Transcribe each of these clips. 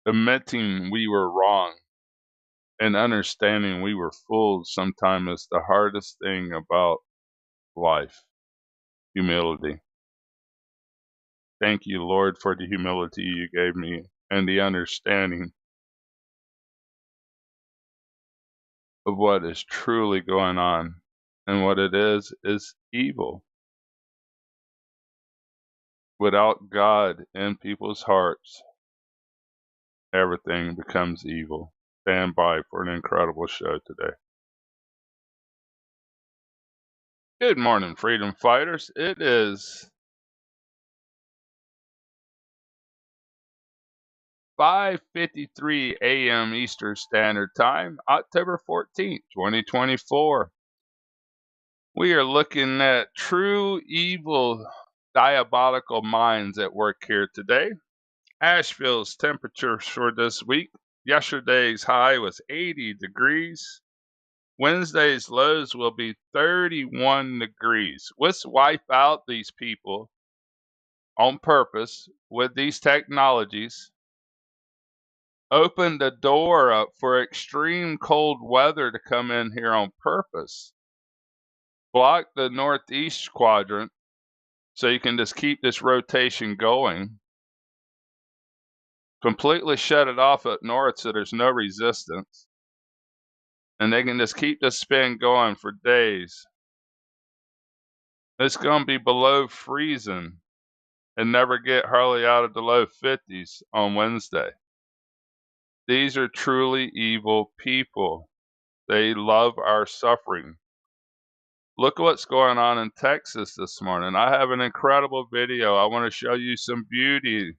Admitting we were wrong and understanding we were fooled sometimes is the hardest thing about life. Humility. Thank you, Lord, for the humility you gave me and the understanding of what is truly going on. And what it is evil. Without God in people's hearts, everything becomes evil. Stand by for an incredible show today. Good morning, freedom fighters. It is 5:53 a.m. Eastern Standard Time, October 14th, 2024. We are looking at true evil, diabolical minds at work here today. Asheville's temperatures for this week. Yesterday's high was 80 degrees. Wednesday's lows will be 31 degrees. Let's wipe out these people on purpose with these technologies. Open the door up for extreme cold weather to come in here on purpose. Block the northeast quadrant so you can just keep this rotation going. Completely shut it off up north so there's no resistance. And they can just keep the spin going for days. It's going to be below freezing and never get hardly out of the low 50s on Wednesday. These are truly evil people. They love our suffering. Look what's going on in Texas this morning. I have an incredible video. I want to show you some beauty.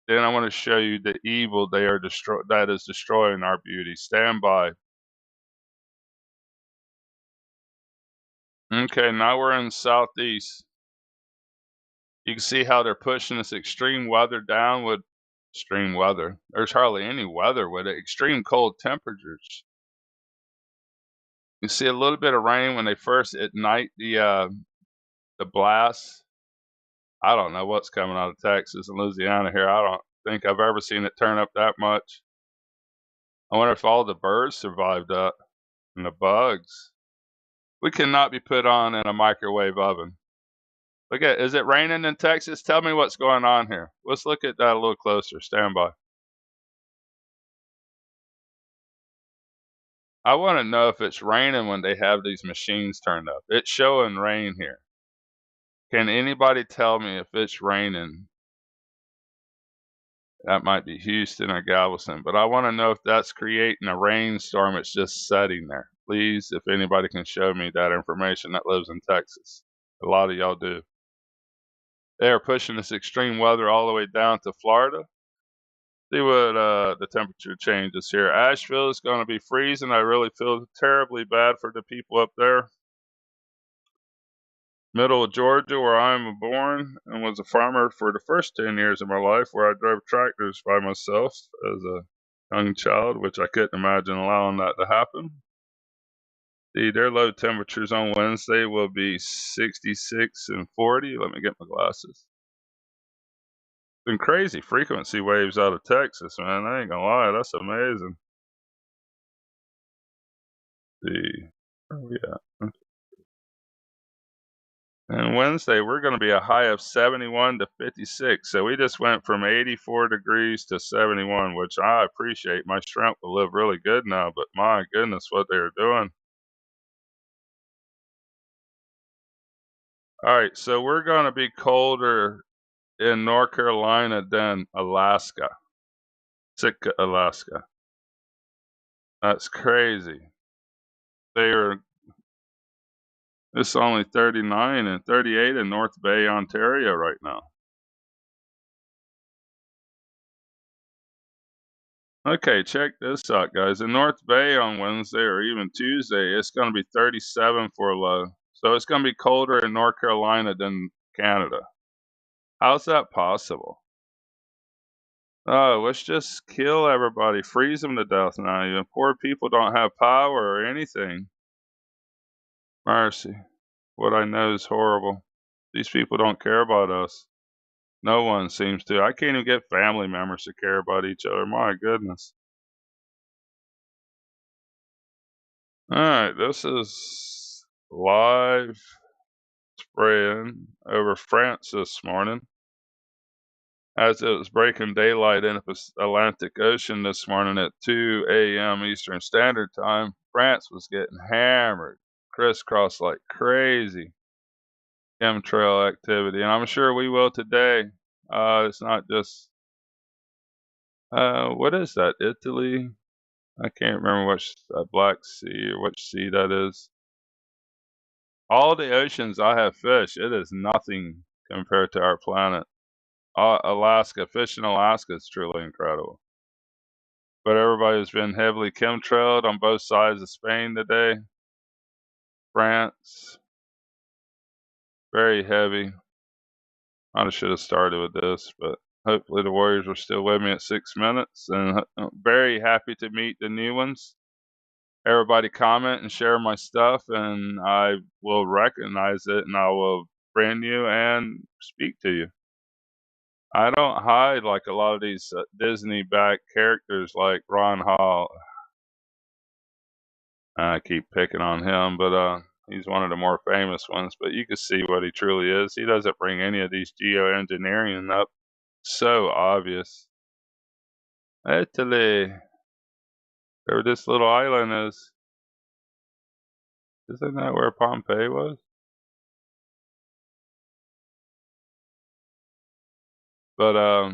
Then I want to show you the evil that is destroying our beauty. Stand by. Okay, now we're in Southeast. You can see how they're pushing this extreme weather down with extreme weather. There's hardly any weather with it. Extreme cold temperatures. You see a little bit of rain when they first ignite the blast. I don't know what's coming out of Texas and Louisiana here. I don't think I've ever seen it turn up that much. I wonder if all the birds survived that and the bugs. We cannot be put on in a microwave oven. Look at, is it raining in Texas? Tell me what's going on here. Let's look at that a little closer. Stand by. I want to know if it's raining when they have these machines turned up. It's showing rain here. Can anybody tell me if it's raining? That might be Houston or Galveston, but I want to know if that's creating a rainstorm. It's just setting there. Please, if anybody can show me that information that lives in Texas. A lot of y'all do. They are pushing this extreme weather all the way down to Florida. See what the temperature changes here. Asheville is going to be freezing. I really feel terribly bad for the people up there. Middle of Georgia, where I am born and was a farmer for the first 10 years of my life, where I drove tractors by myself as a young child, which I couldn't imagine allowing that to happen. See, their low temperatures on Wednesday will be 66 and 40. Let me get my glasses. Been crazy frequency waves out of Texas, man. I ain't gonna lie, that's amazing. See, where we at? And Wednesday, we're going to be a high of 71 to 56. So we just went from 84 degrees to 71, which I appreciate. My shrimp will live really good now, but my goodness, what they are doing. All right, so we're going to be colder in North Carolina than Alaska. Sitka, Alaska. That's crazy. It's only 39 and 38 in North Bay, Ontario right now. Okay, check this out, guys. In North Bay on Wednesday or even Tuesday, it's going to be 37 for a low. So it's going to be colder in North Carolina than Canada. How's that possible? Oh, let's just kill everybody, freeze them to death now. Even poor people don't have power or anything. Mercy. What I know is horrible. These people don't care about us. No one seems to. I can't even get family members to care about each other. My goodness. All right, this is live spraying over France this morning. As it was breaking daylight in the Atlantic Ocean this morning at 2 a.m. Eastern Standard Time, France was getting hammered, crisscross like crazy. Chemtrail activity, and I'm sure we will today. It's not just what is that? Italy? I can't remember which Black Sea or which sea that is. All the oceans I have fished, it is nothing compared to our planet. Alaska, fishing Alaska is truly incredible. But everybody's been heavily chemtrailed on both sides of Spain today. France, very heavy. I should have started with this, but hopefully the Warriors are still with me at 6 minutes, and very happy to meet the new ones. Everybody comment and share my stuff, and I will recognize it, and I will friend you and speak to you. I don't hide like a lot of these Disney-backed characters like Ron Hall. I keep picking on him, but he's one of the more famous ones. But you can see what he truly is. He doesn't bring any of these geoengineering up. So obvious. Italy. Where this little island is. Isn't that where Pompeii was? But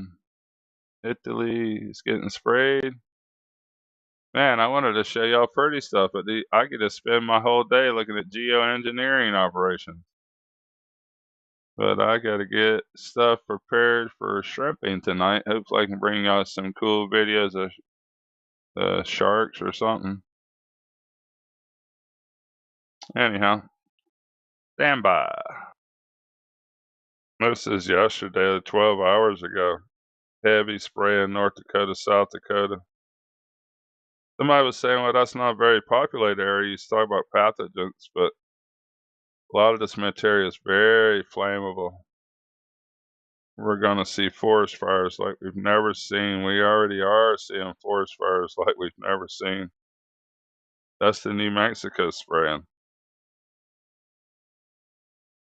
Italy is getting sprayed. Man, I wanted to show y'all pretty stuff, but I could just spend my whole day looking at geoengineering operations. But I gotta get stuff prepared for shrimping tonight. Hopefully I can bring y'all some cool videos of sharks or something. Anyhow, stand by. This is yesterday, 12 hours ago. Heavy spray in North Dakota, South Dakota. Somebody was saying, well, that's not a very populated area. You talk about pathogens, but a lot of this material is very flammable. We're going to see forest fires like we've never seen. We already are seeing forest fires like we've never seen. That's the New Mexico spraying.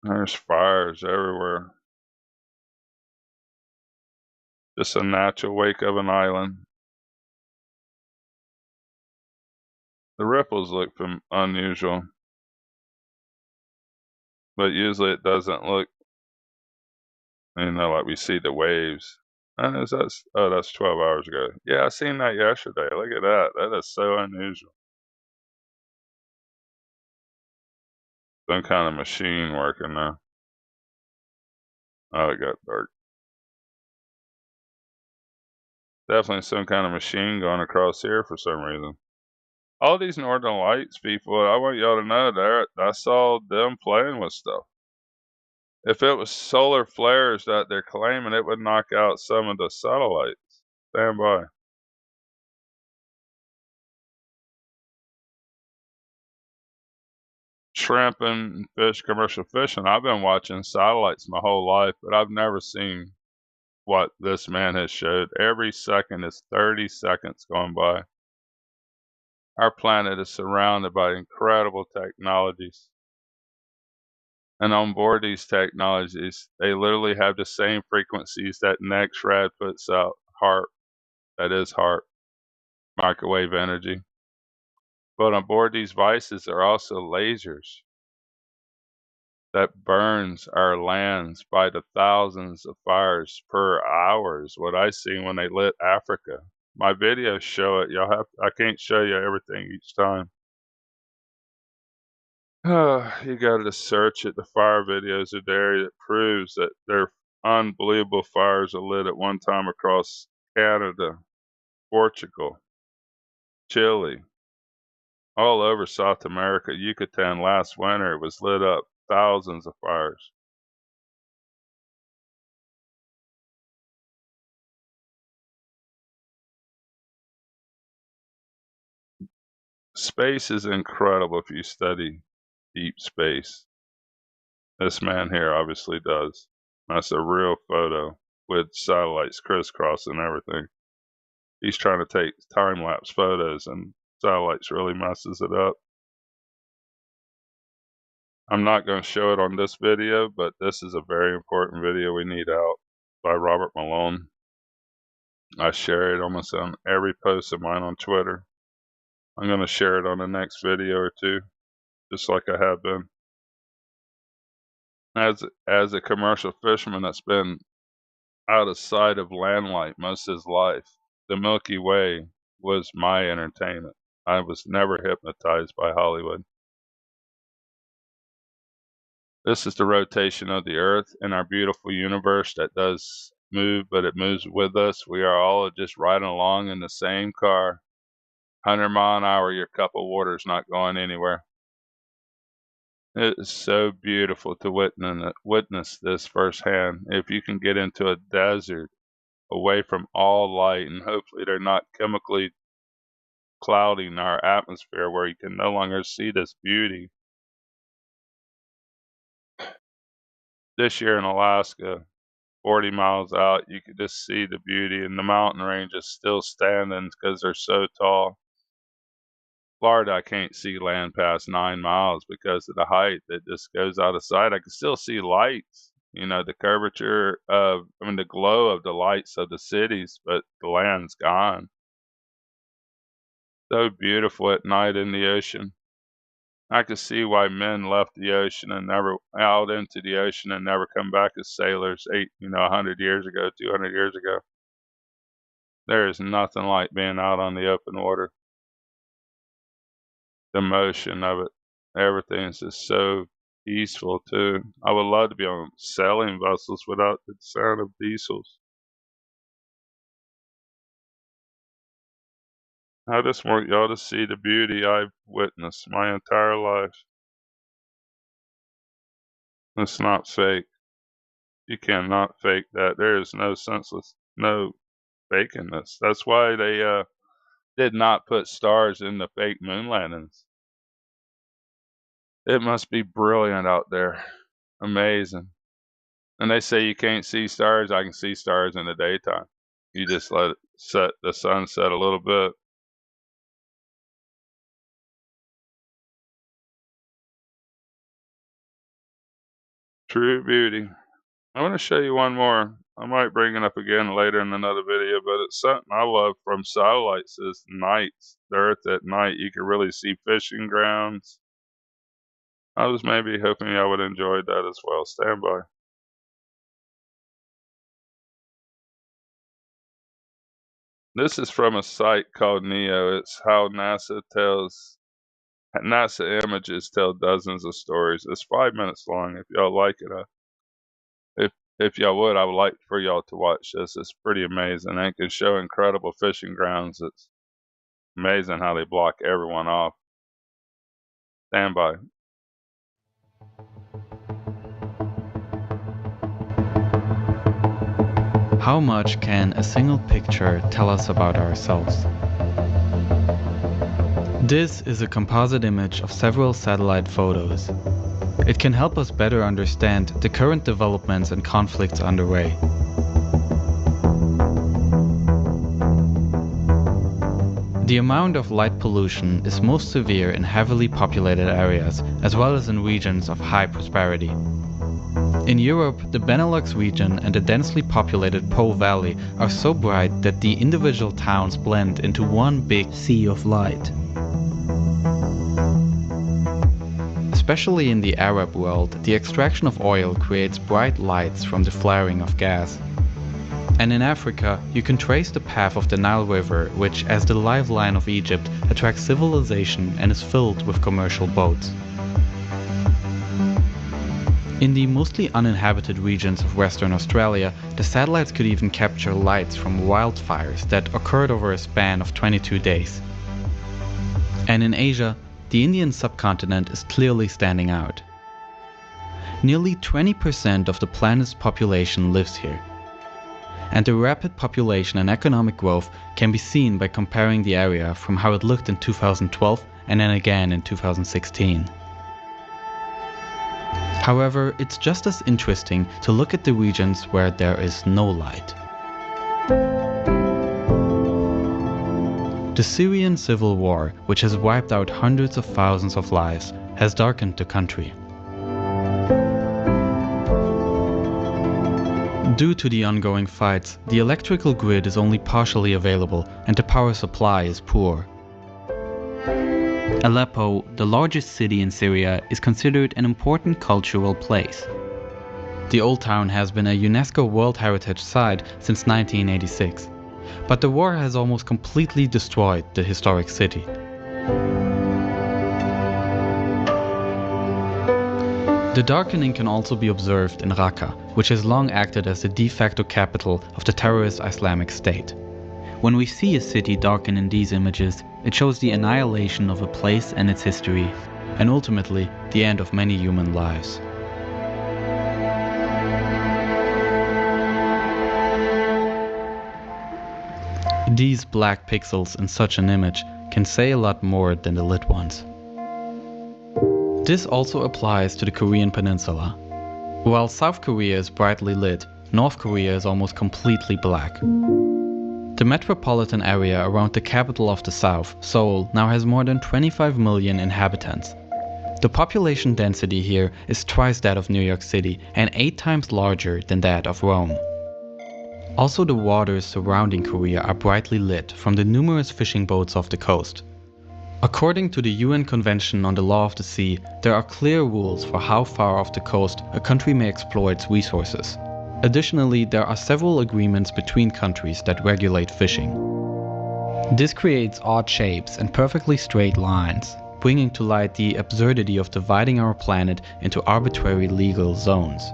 There's fires everywhere. Just a natural wake of an island. The ripples look unusual, but usually it doesn't look, like we see the waves. That's 12 hours ago. Yeah, I seen that yesterday. Look at that. That is so unusual. Some kind of machine working now. Oh, it got dark. Definitely some kind of machine going across here for some reason. All these Northern Lights people, I want y'all to know that I saw them playing with stuff. If it was solar flares that they're claiming, it would knock out some of the satellites. Stand by. Shrimp and fish, commercial fishing. I've been watching satellites my whole life, but I've never seen what this man has showed. Every second is 30 seconds going by. Our planet is surrounded by incredible technologies. And on board these technologies, they literally have the same frequencies that NextRad puts out, HARP, that is HARP, microwave energy. But on board these devices are also lasers that burns our lands by the thousands of fires per hour is what I seen when they lit Africa. My videos show it. I can't show you everything each time. You got to search it. The fire videos are there. It proves that there are unbelievable fires are lit at one time across Canada, Portugal, Chile, all over South America. Yucatan last winter, it was lit up. Thousands of fires. Space is incredible if you study deep space. This man here obviously does. That's a real photo. with satellites crisscrossing everything. He's trying to take time-lapse photos, and satellites really messes it up. I'm not going to show it on this video, but this is a very important video we need out by Robert Malone. I share it almost on every post of mine on Twitter. I'm going to share it on the next video or two, just like I have been. As a commercial fisherman that's been out of sight of landlight most of his life, the Milky Way was my entertainment. I was never hypnotized by Hollywood. This is the rotation of the Earth in our beautiful universe that does move, but it moves with us. We are all just riding along in the same car. 100 mile an hour, your cup of water is not going anywhere. It is so beautiful to witness this firsthand. If you can get into a desert away from all light, and hopefully they're not chemically clouding our atmosphere where you can no longer see this beauty. This year in Alaska, 40 miles out, you could just see the beauty, and the mountain range is still standing because they're so tall. Florida, I can't see land past 9 miles because of the height. It just goes out of sight. I can still see lights, the curvature the glow of the lights of the cities, but the land's gone. So beautiful at night in the ocean. I could see why men left the ocean and never out into the ocean and never come back as sailors 100 years ago, 200 years ago. There is nothing like being out on the open water. The motion of it, everything is just so peaceful too. I would love to be on sailing vessels without the sound of diesels. I just want y'all to see the beauty I've witnessed my entire life. It's not fake. You cannot fake that. There is no faking this. That's why they did not put stars in the fake moon landings. It must be brilliant out there. Amazing. And they say you can't see stars. I can see stars in the daytime. You just let the sun set a little bit. True beauty. I'm going to show you one more. I might bring it up again later in another video, but it's something I love from satellites is nights. The Earth at night, you can really see fishing grounds. I was maybe hoping y'all would enjoy that as well. Stand by. This is from a site called NEO. It's how NASA images tell dozens of stories. It's 5 minutes long. If y'all like it, if y'all would, I would like for y'all to watch this. It's pretty amazing. It can show incredible fishing grounds. It's amazing how they block everyone off. Stand by. How much can a single picture tell us about ourselves? This is a composite image of several satellite photos. It can help us better understand the current developments and conflicts underway. The amount of light pollution is most severe in heavily populated areas, as well as in regions of high prosperity. In Europe, the Benelux region and the densely populated Po Valley are so bright that the individual towns blend into one big sea of light. Especially in the Arab world, the extraction of oil creates bright lights from the flaring of gas. And in Africa, you can trace the path of the Nile River, which, as the lifeline of Egypt, attracts civilization and is filled with commercial boats. In the mostly uninhabited regions of Western Australia, the satellites could even capture lights from wildfires that occurred over a span of 22 days. And in Asia, the Indian subcontinent is clearly standing out. Nearly 20% of the planet's population lives here. And the rapid population and economic growth can be seen by comparing the area from how it looked in 2012 and then again in 2016. However, it's just as interesting to look at the regions where there is no light. The Syrian civil war, which has wiped out hundreds of thousands of lives, has darkened the country. Due to the ongoing fights, the electrical grid is only partially available and the power supply is poor. Aleppo, the largest city in Syria, is considered an important cultural place. The old town has been a UNESCO World Heritage Site since 1986, but the war has almost completely destroyed the historic city. The darkening can also be observed in Raqqa, which has long acted as the de facto capital of the terrorist Islamic State. When we see a city darken in these images, it shows the annihilation of a place and its history, and ultimately the end of many human lives. These black pixels in such an image can say a lot more than the lit ones. This also applies to the Korean peninsula. While South Korea is brightly lit, North Korea is almost completely black. The metropolitan area around the capital of the South, Seoul, now has more than 25 million inhabitants. The population density here is twice that of New York City and 8 times larger than that of Rome. Also, the waters surrounding Korea are brightly lit from the numerous fishing boats off the coast. According to the UN Convention on the Law of the Sea, there are clear rules for how far off the coast a country may exploit its resources. Additionally, there are several agreements between countries that regulate fishing. This creates odd shapes and perfectly straight lines, bringing to light the absurdity of dividing our planet into arbitrary legal zones.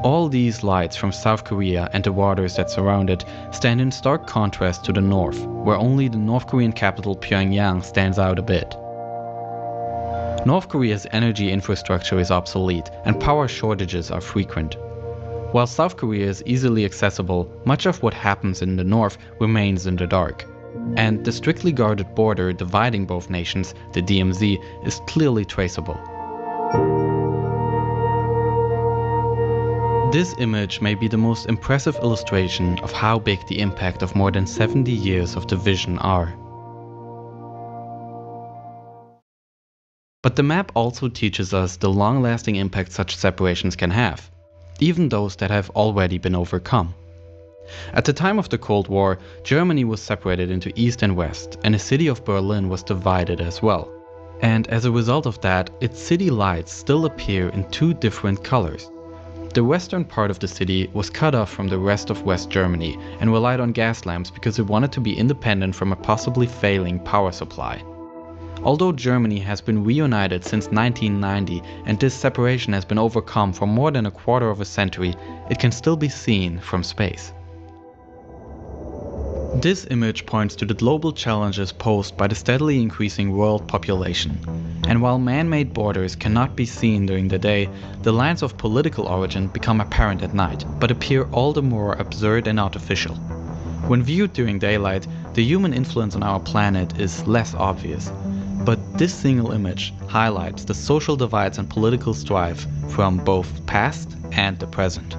All these lights from South Korea and the waters that surround it stand in stark contrast to the north, where only the North Korean capital Pyongyang stands out a bit. North Korea's energy infrastructure is obsolete and power shortages are frequent. While South Korea is easily accessible, much of what happens in the north remains in the dark. And the strictly guarded border dividing both nations, the DMZ, is clearly traceable. This image may be the most impressive illustration of how big the impact of more than 70 years of division are. But the map also teaches us the long-lasting impact such separations can have, even those that have already been overcome. At the time of the Cold War, Germany was separated into East and West, and the city of Berlin was divided as well. And as a result of that, its city lights still appear in 2 different colors. The western part of the city was cut off from the rest of West Germany and relied on gas lamps because it wanted to be independent from a possibly failing power supply. Although Germany has been reunited since 1990 and this separation has been overcome for more than a quarter of a century, it can still be seen from space. This image points to the global challenges posed by the steadily increasing world population. And while man-made borders cannot be seen during the day, the lines of political origin become apparent at night, but appear all the more absurd and artificial. When viewed during daylight, the human influence on our planet is less obvious. But this single image highlights the social divides and political strife from both past and the present.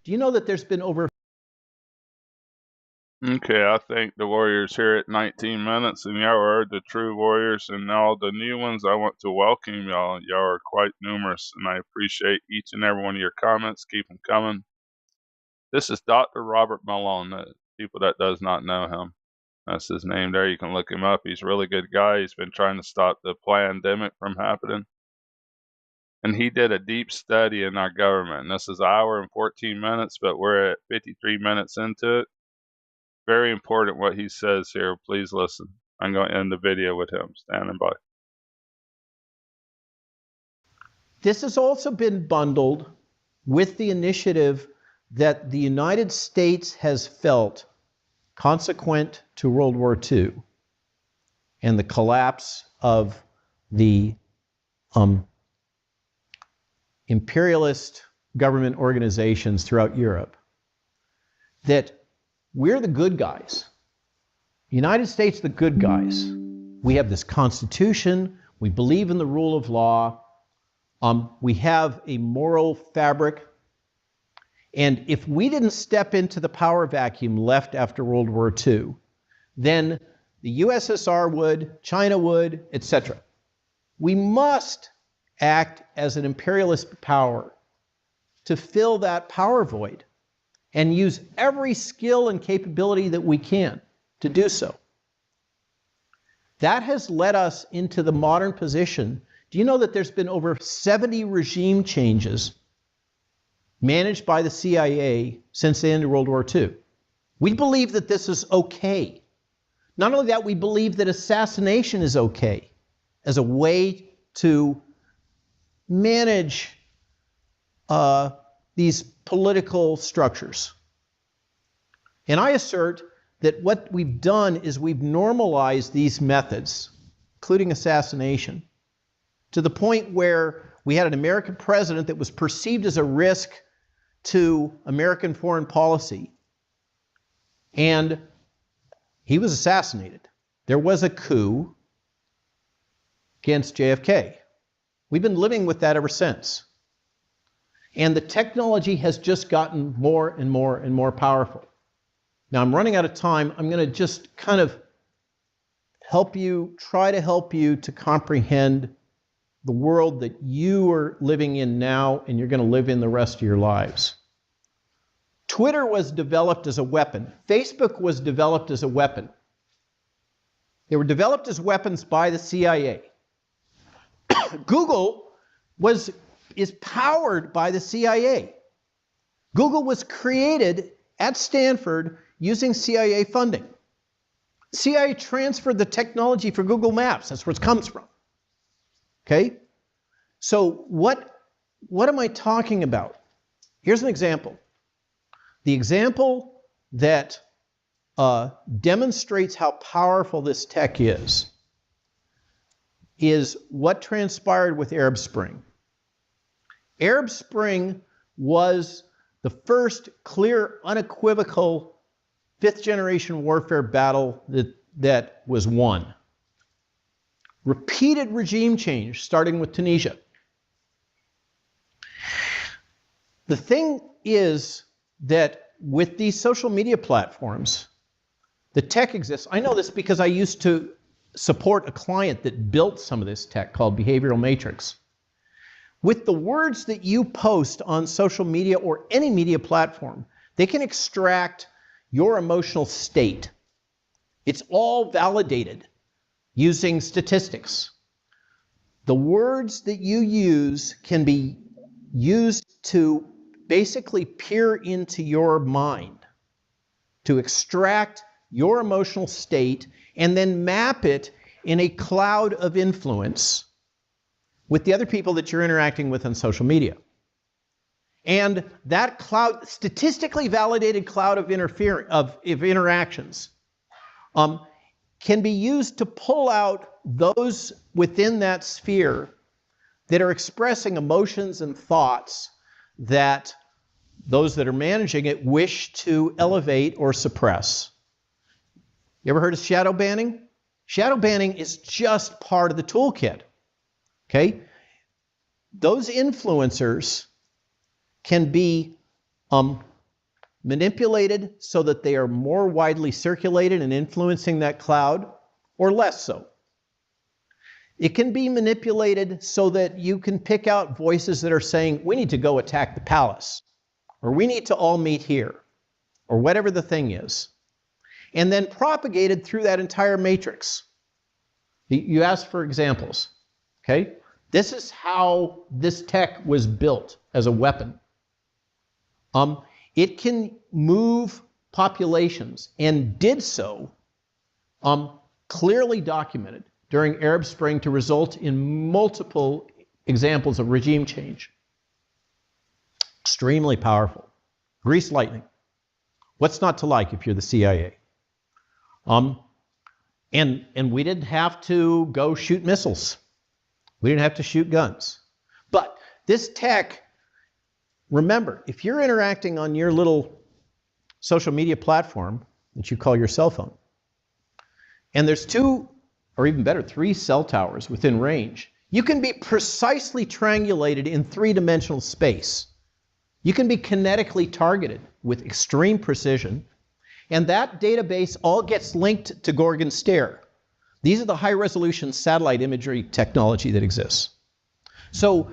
Do you know that there's been over... Okay, I think the Warriors here at 19 minutes, and y'all are the true Warriors, and all the new ones, I want to welcome y'all. Y'all are quite numerous, and I appreciate each and every one of your comments. Keep them coming. This is Dr. Robert Malone, people that does not know him. That's his name there. You can look him up. He's a really good guy. He's been trying to stop the pandemic from happening. And he did a deep study in our government. And this is an hour and 14 minutes, but we're at 53 minutes into it. Very important what he says here. Please listen. I'm going to end the video with him standing by. This has also been bundled with the initiative that the United States has felt consequent to World War II and the collapse of the imperialist government organizations throughout Europe, that we're the good guys. United States, the good guys. We have this Constitution. We believe in the rule of law. We have a moral fabric. And if we didn't step into the power vacuum left after World War II, then the USSR would, China would, etc. We must act as an imperialist power to fill that power void and use every skill and capability that we can to do so. That has led us into the modern position. Do you know that there's been over 70 regime changes managed by the CIA since the end of World War II? We believe that this is okay. Not only that, we believe that assassination is okay as a way to manage these political structures. And I assert that what we've done is we've normalized these methods, including assassination, to the point where we had an American president that was perceived as a risk to American foreign policy, and he was assassinated. There was a coup against JFK. We've been living with that ever since. And the technology has just gotten more and more and more powerful. Now, I'm running out of time. I'm going to just kind of try to help you to comprehend the world that you are living in now and you're going to live in the rest of your lives. Twitter was developed as a weapon. Facebook was developed as a weapon. They were developed as weapons by the CIA. Google is powered by the CIA. Google was created at Stanford using CIA funding. CIA transferred the technology for Google Maps. That's where it comes from. Okay? So what am I talking about? Here's an example. The example that demonstrates how powerful this tech is what transpired with Arab Spring. Arab Spring was the first clear, unequivocal fifth-generation warfare battle that was won. Repeated regime change, starting with Tunisia. The thing is that with these social media platforms, the tech exists. I know this because I used to support a client that built some of this tech called Behavioral Matrix. With the words that you post on social media or any media platform, they can extract your emotional state. It's all validated using statistics. The words that you use can be used to basically peer into your mind, to extract your emotional state and then map it in a cloud of influence with the other people that you're interacting with on social media. And that cloud, statistically validated cloud of interactions, can be used to pull out those within that sphere that are expressing emotions and thoughts that those that are managing it wish to elevate or suppress. You ever heard of shadow banning? Shadow banning is just part of the toolkit. Okay? Those influencers can be manipulated so that they are more widely circulated and influencing that cloud, or less so. It can be manipulated so that you can pick out voices that are saying, we need to go attack the palace, or we need to all meet here, or whatever the thing is, and then propagated through that entire matrix. You asked for examples, okay? This is how this tech was built as a weapon. It can move populations, and did so, clearly documented during Arab Spring, to result in multiple examples of regime change. Extremely powerful. Grease lightning. What's not to like if you're the CIA? And we didn't have to go shoot missiles. We didn't have to shoot guns. But this tech, remember, if you're interacting on your little social media platform that you call your cell phone. And there's 2, or even better, 3 cell towers within range. You can be precisely triangulated in 3-dimensional space. You can be kinetically targeted with extreme precision, and that database all gets linked to Gorgon Stare. These are the high-resolution satellite imagery technology that exists. So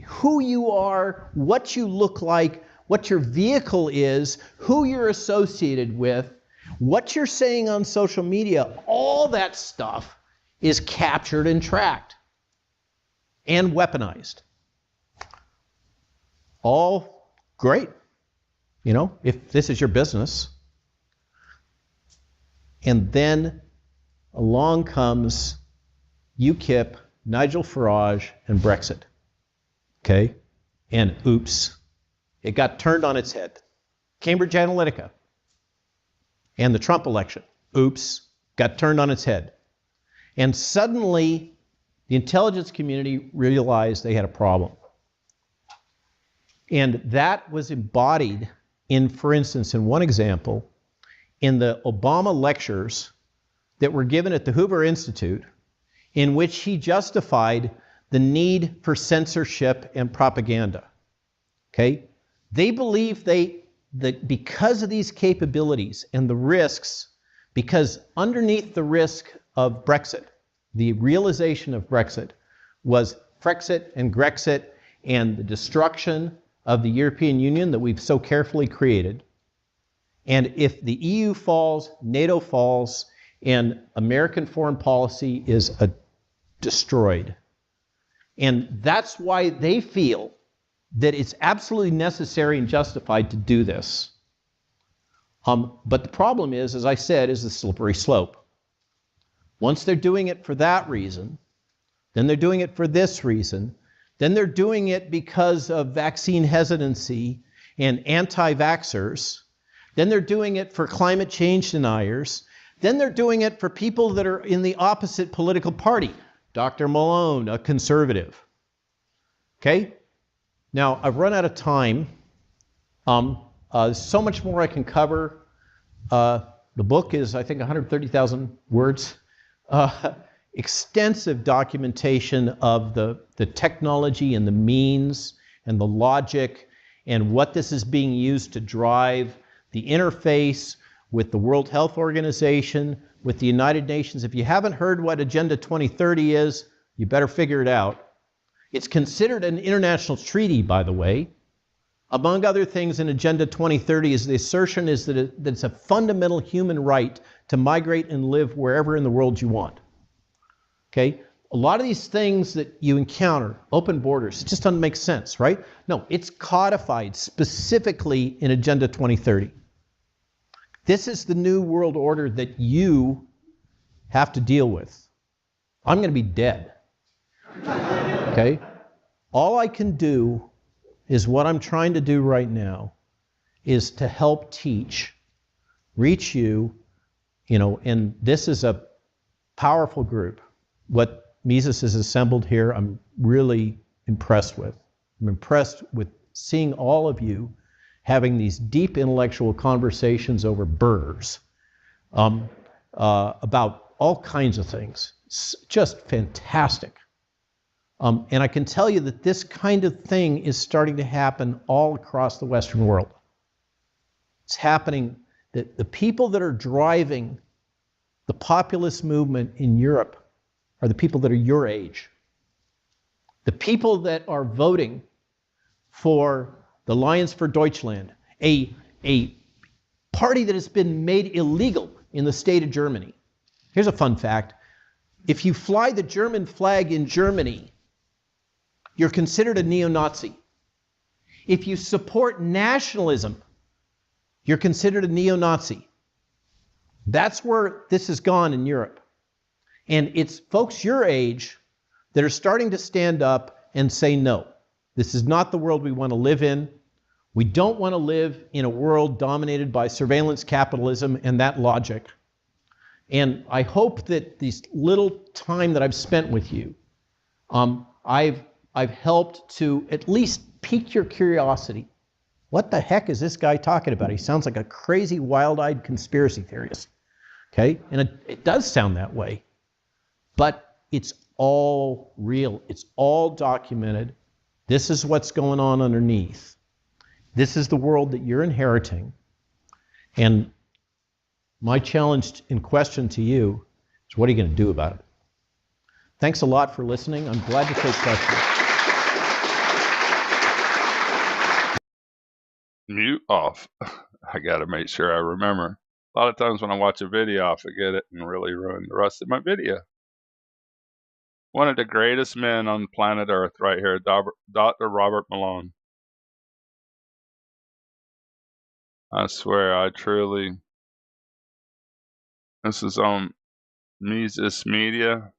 who you are, what you look like, what your vehicle is, who you're associated with, what you're saying on social media, all that stuff is captured and tracked and weaponized. All great, you know, if this is your business. And then along comes UKIP, Nigel Farage, and Brexit. Okay? And oops, it got turned on its head. Cambridge Analytica and the Trump election, oops, got turned on its head. And suddenly, the intelligence community realized they had a problem. And that was embodied in, for instance, in one example, in the Obama lectures that were given at the Hoover Institute, in which he justified the need for censorship and propaganda. Okay? They believe that because of these capabilities and the risks, because underneath the risk of Brexit, the realization of Brexit was Frexit and Grexit and the destruction of the European Union that we've so carefully created. And if the EU falls, NATO falls, and American foreign policy is destroyed. And that's why they feel that it's absolutely necessary and justified to do this. But the problem is, as I said, is the slippery slope. Once they're doing it for that reason, then they're doing it for this reason, then they're doing it because of vaccine hesitancy and anti-vaxxers, then they're doing it for climate change deniers, then they're doing it for people that are in the opposite political party. Dr. Malone, a conservative. Okay? Now, I've run out of time. There's so much more I can cover. The book is, I think, 130,000 words. Extensive documentation of the technology and the means and the logic and what this is being used to drive the interface with the World Health Organization, with the United Nations. If you haven't heard what Agenda 2030 is, you better figure it out. It's considered an international treaty, by the way. Among other things in Agenda 2030 is the assertion is that it's a fundamental human right to migrate and live wherever in the world you want. Okay? A lot of these things that you encounter, open borders, it just doesn't make sense, right? No, it's codified specifically in Agenda 2030. This is the new world order that you have to deal with. I'm going to be dead. Okay? All I can do is what I'm trying to do right now is to help teach, reach you, and this is a powerful group. What Mises has assembled here, I'm really impressed with. I'm impressed with seeing all of you having these deep intellectual conversations over burgers about all kinds of things. It's just fantastic. And I can tell you that this kind of thing is starting to happen all across the Western world. It's happening that the people that are driving the populist movement in Europe are the people that are your age. The people that are voting for the Alliance for Deutschland, a party that has been made illegal in the state of Germany. Here's a fun fact. If you fly the German flag in Germany, you're considered a neo-Nazi. If you support nationalism, you're considered a neo-Nazi. That's where this has gone in Europe. And it's folks your age that are starting to stand up and say, no, this is not the world we want to live in. We don't want to live in a world dominated by surveillance capitalism and that logic. And I hope that this little time that I've spent with you, I've helped to at least pique your curiosity What the heck is this guy talking about? He sounds like a crazy, wild-eyed conspiracy theorist. Okay? And it does sound that way. But it's all real. It's all documented. This is what's going on underneath. This is the world that you're inheriting. And my challenge in question to you is, what are you going to do about it? Thanks a lot for listening. I'm glad to take questions. Mute off. I got to make sure I remember. A lot of times when I watch a video, I forget it and really ruin the rest of my video. One of the greatest men on planet Earth right here, Dr. Robert Malone. I swear, I truly... This is on Mises Media.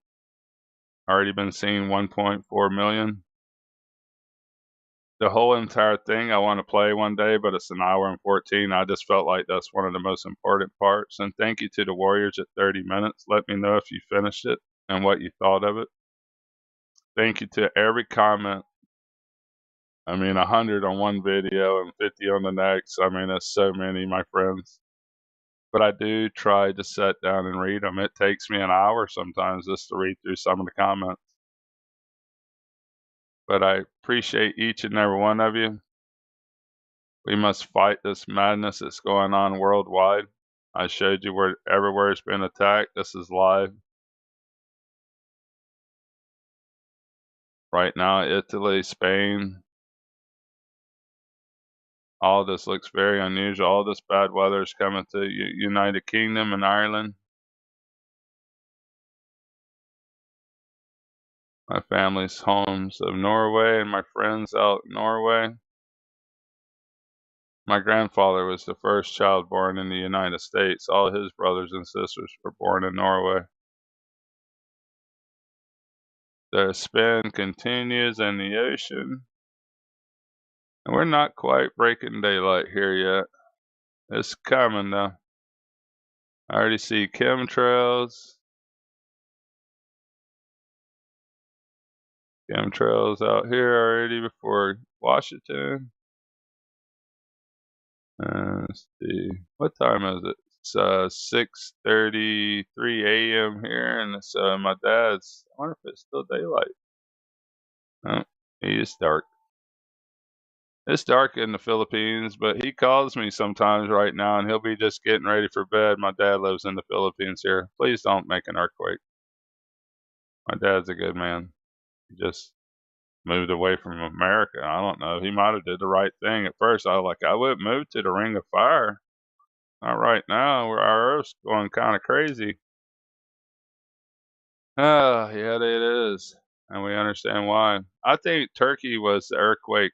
Already been seen 1.4 million. The whole entire thing I want to play one day, but it's an hour and 14. I just felt like that's one of the most important parts. And thank you to the Warriors at 30 minutes. Let me know if you finished it and what you thought of it. Thank you to every comment. I mean, 100 on one video and 50 on the next. I mean, that's so many, my friends. But I do try to sit down and read them. It takes me an hour sometimes just to read through some of the comments. But I appreciate each and every one of you. We must fight this madness that's going on worldwide. I showed you where everywhere it's been attacked. This is live. Right now, Italy, Spain. All this looks very unusual. All this bad weather is coming to United Kingdom and Ireland. My family's homes of Norway and my friends out in Norway. My grandfather was the first child born in the United States. All his brothers and sisters were born in Norway. The spin continues in the ocean. And we're not quite breaking daylight here yet. It's coming though. I already see chemtrails. Chemtrails out here already before Washington. Let's see. What time is it? It's 6:33 a.m. here, and it's my dad's. I wonder if it's still daylight. Oh, it's dark. It's dark in the Philippines, but he calls me sometimes right now, and he'll be just getting ready for bed. My dad lives in the Philippines here. Please don't make an earthquake. My dad's a good man. He just moved away from America. I don't know. He might have did the right thing at first. I was like, I wouldn't move to the Ring of Fire. Not right now, where our Earth's going kind of crazy. Yeah, it is. And we understand why. I think Turkey was the earthquake.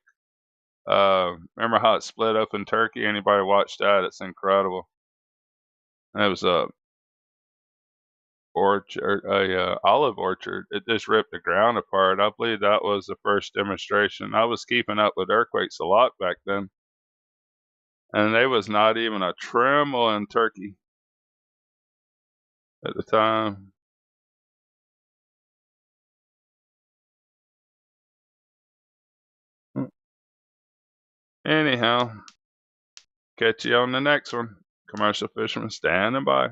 Remember how it split up in Turkey? Anybody watch that? It's incredible. It was a orchard, olive orchard. It just ripped the ground apart. I believe that was the first demonstration. I was keeping up with earthquakes a lot back then. And there was not even a tremble in Turkey at the time. Anyhow, catch you on the next one. Commercial Fisherman standing by.